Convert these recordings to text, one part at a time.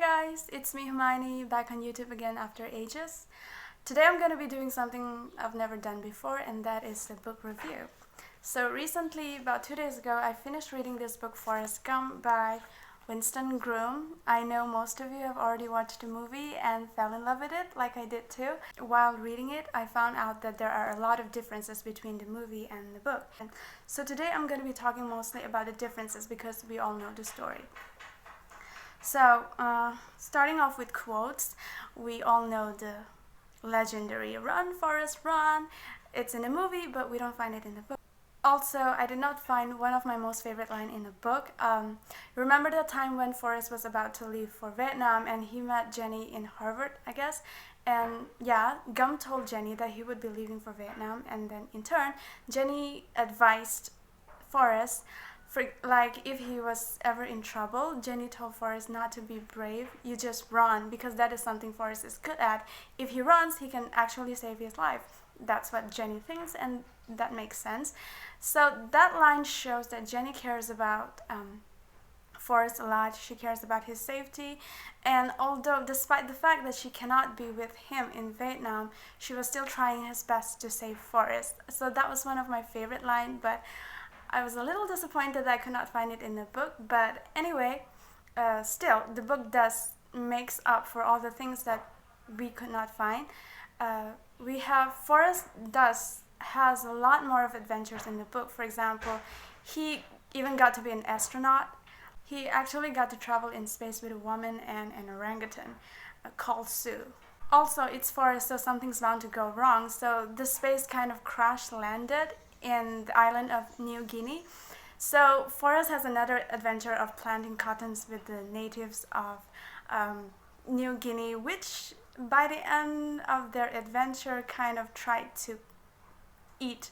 guys, it's me Hermione back on YouTube again after ages. Today I'm going to be doing something I've never done before, and that is a book review. So recently, about 2 days ago, I finished reading this book Forrest Gump by Winston Groom. I know most of you have already watched the movie and fell in love with it, like I did too. While reading it, I found out that there are a lot of differences between the movie and the book. So today I'm going to be talking mostly about the differences because we all know the story. So, starting off with quotes, we all know the legendary "Run, Forrest, run." It's in the movie, but we don't find it in the book. Also, I did not find one of my most favorite lines in the book. Remember the time when Forrest was about to leave for Vietnam and he met Jenny in Harvard, I guess? And yeah, Gump told Jenny that he would be leaving for Vietnam, and then in turn, Jenny advised Forrest if he was ever in trouble. Jenny told Forrest not to be brave, you just run, because that is something Forrest is good at. If he runs, he can actually save his life. That's what Jenny thinks, and that makes sense. So that line shows that Jenny cares about Forrest a lot. She cares about his safety, and although despite the fact that she cannot be with him in Vietnam, she was still trying his best to save Forrest. So that was one of my favorite lines, but I was a little disappointed that I could not find it in the book. But anyway, still, the book does makes up for all the things that we could not find. Forrest has a lot more of adventures in the book. For example, he even got to be an astronaut. He actually got to travel in space with a woman and an orangutan called Sue. Also, it's Forrest, so something's bound to go wrong. So the space kind of crash landed in the island of New Guinea. So Forrest has another adventure of planting cottons with the natives of New Guinea, which by the end of their adventure kind of tried to eat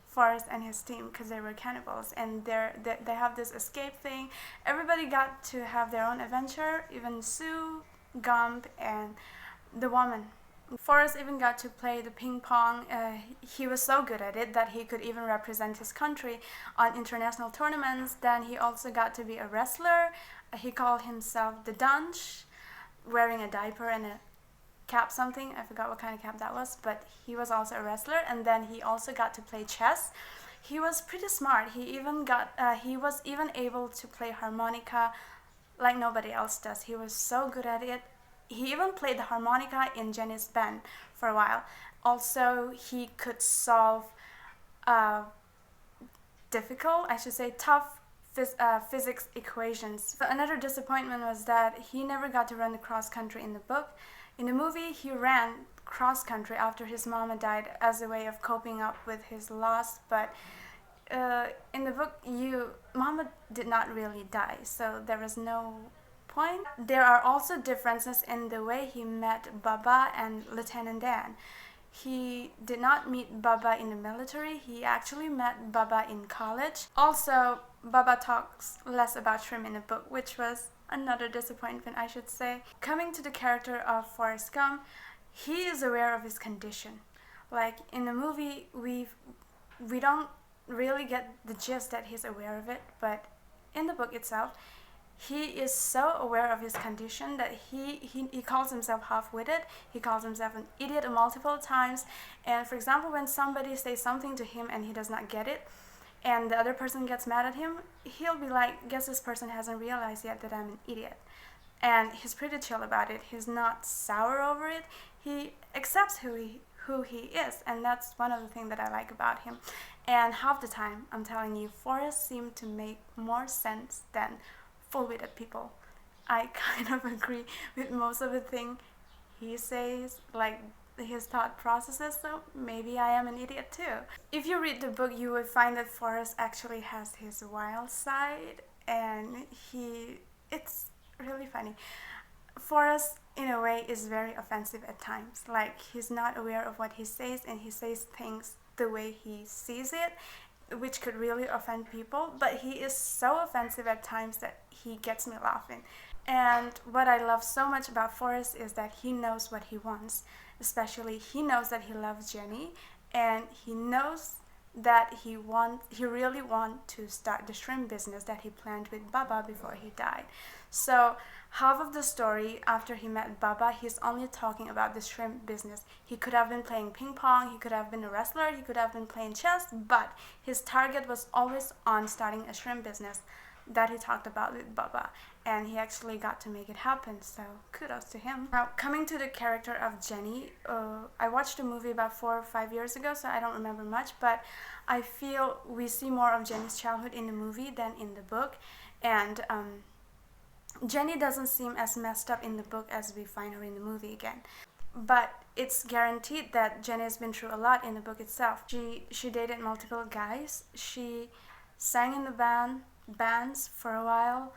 Forrest and his team because they were cannibals, and they have this escape thing. Everybody got to have their own adventure, even Sue, Gump, and the woman. Forrest even got to play the ping pong. He was so good at it that he could even represent his country on international tournaments. Then he also got to be a wrestler. He called himself the Dunch, wearing a diaper and a cap something. I forgot what kind of cap that was, but he was also a wrestler. And then he also got to play chess. He was pretty smart. He was even able to play harmonica like nobody else does. He was so good at it. He even played the harmonica in Jenny's band for a while. Also, he could solve tough physics equations. So another disappointment was that he never got to run the cross country in the book. In the movie, he ran cross country after his mama died as a way of coping up with his loss, but in the book, mama did not really die, so there was no point. There are also differences in the way he met Baba and Lieutenant Dan. He did not meet Baba in the military. He actually met Baba in college. Also, Baba talks less about Shrimp in the book, which was another disappointment, I should say. Coming to the character of Forrest Gump, he is aware of his condition. Like in the movie, we don't really get the gist that he's aware of it, but in the book itself, he is so aware of his condition that he calls himself half-witted. He calls himself an idiot multiple times. And for example, when somebody says something to him and he does not get it, and the other person gets mad at him, he'll be like, guess this person hasn't realized yet that I'm an idiot. And he's pretty chill about it. He's not sour over it. He accepts who he is, and that's one of the things that I like about him. And half the time, I'm telling you, Forrest seemed to make more sense than full-witted people. I kind of agree with most of the thing he says, like his thought processes, so maybe I am an idiot too. If you read the book, you will find that Forrest actually has his wild side, and it's really funny. Forrest, in a way, is very offensive at times. Like, he's not aware of what he says, and he says things the way he sees it, which could really offend people, but he is so offensive at times that he gets me laughing. And what I love so much about Forrest is that he knows what he wants. Especially, he knows that he loves Jenny, and he knows that he really want to start the shrimp business that he planned with Baba before he died. So half of the story, after he met Baba, he's only talking about the shrimp business. He could have been playing ping pong, he could have been a wrestler, he could have been playing chess, but his target was always on starting a shrimp business that he talked about with Baba, and he actually got to make it happen, so kudos to him. Now, coming to the character of Jenny, I watched the movie about 4 or 5 years ago, so I don't remember much, but I feel we see more of Jenny's childhood in the movie than in the book, and Jenny doesn't seem as messed up in the book as we find her in the movie again. But it's guaranteed that Jenny has been through a lot in the book itself. She dated multiple guys. She sang in the bands for a while.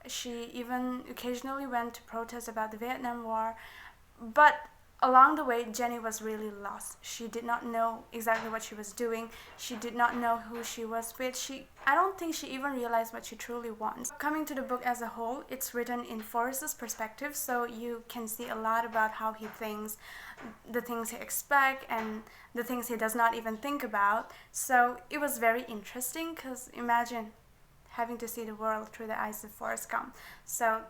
She even occasionally went to protest about the Vietnam War. But along the way, Jenny was really lost. She did not know exactly what she was doing. She did not know who she was with. I don't think she even realized what she truly wants. Coming to the book as a whole, it's written in Forrest's perspective, so you can see a lot about how he thinks, the things he expects, and the things he does not even think about. So it was very interesting, because imagine having to see the world through the eyes of Forrest Gump. So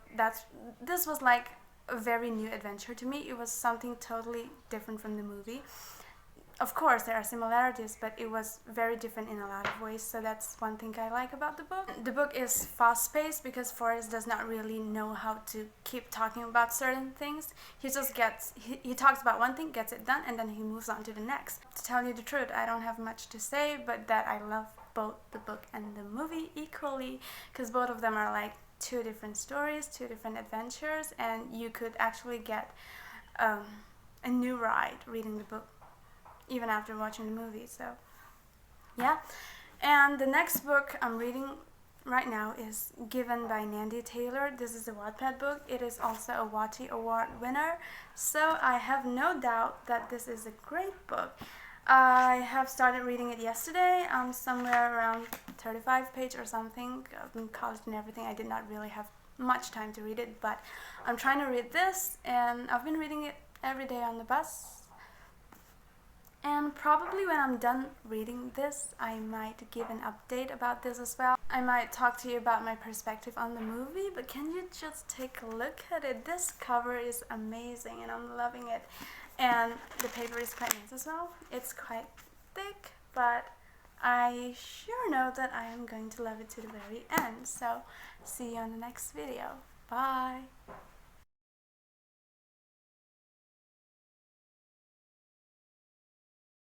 this was like a very new adventure to me. It was something totally different from the movie. Of course, there are similarities, but it was very different in a lot of ways, so that's one thing I like about the book. The book is fast-paced because Forrest does not really know how to keep talking about certain things. He just he talks about one thing, gets it done, and then he moves on to the next. To tell you the truth, I don't have much to say, but that I love both the book and the movie equally, because both of them are like 2 different stories, 2 different adventures, and you could actually get a new ride reading the book even after watching the movie. So yeah, and the next book I'm reading right now is Given by Nandi Taylor. This is a Wattpad book. It is also a Watty Award winner, so I have no doubt that this is a great book. I have started reading it yesterday. I'm somewhere around 35 page or something. In college and everything, I did not really have much time to read it, but I'm trying to read this, and I've been reading it every day on the bus. And probably when I'm done reading this, I might give an update about this as well. I might talk to you about my perspective on the movie, but can you just take a look at it? This cover is amazing and I'm loving it. And the paper is quite nice as well. It's quite thick, but I sure know that I am going to love it to the very end. So see you on the next video. Bye!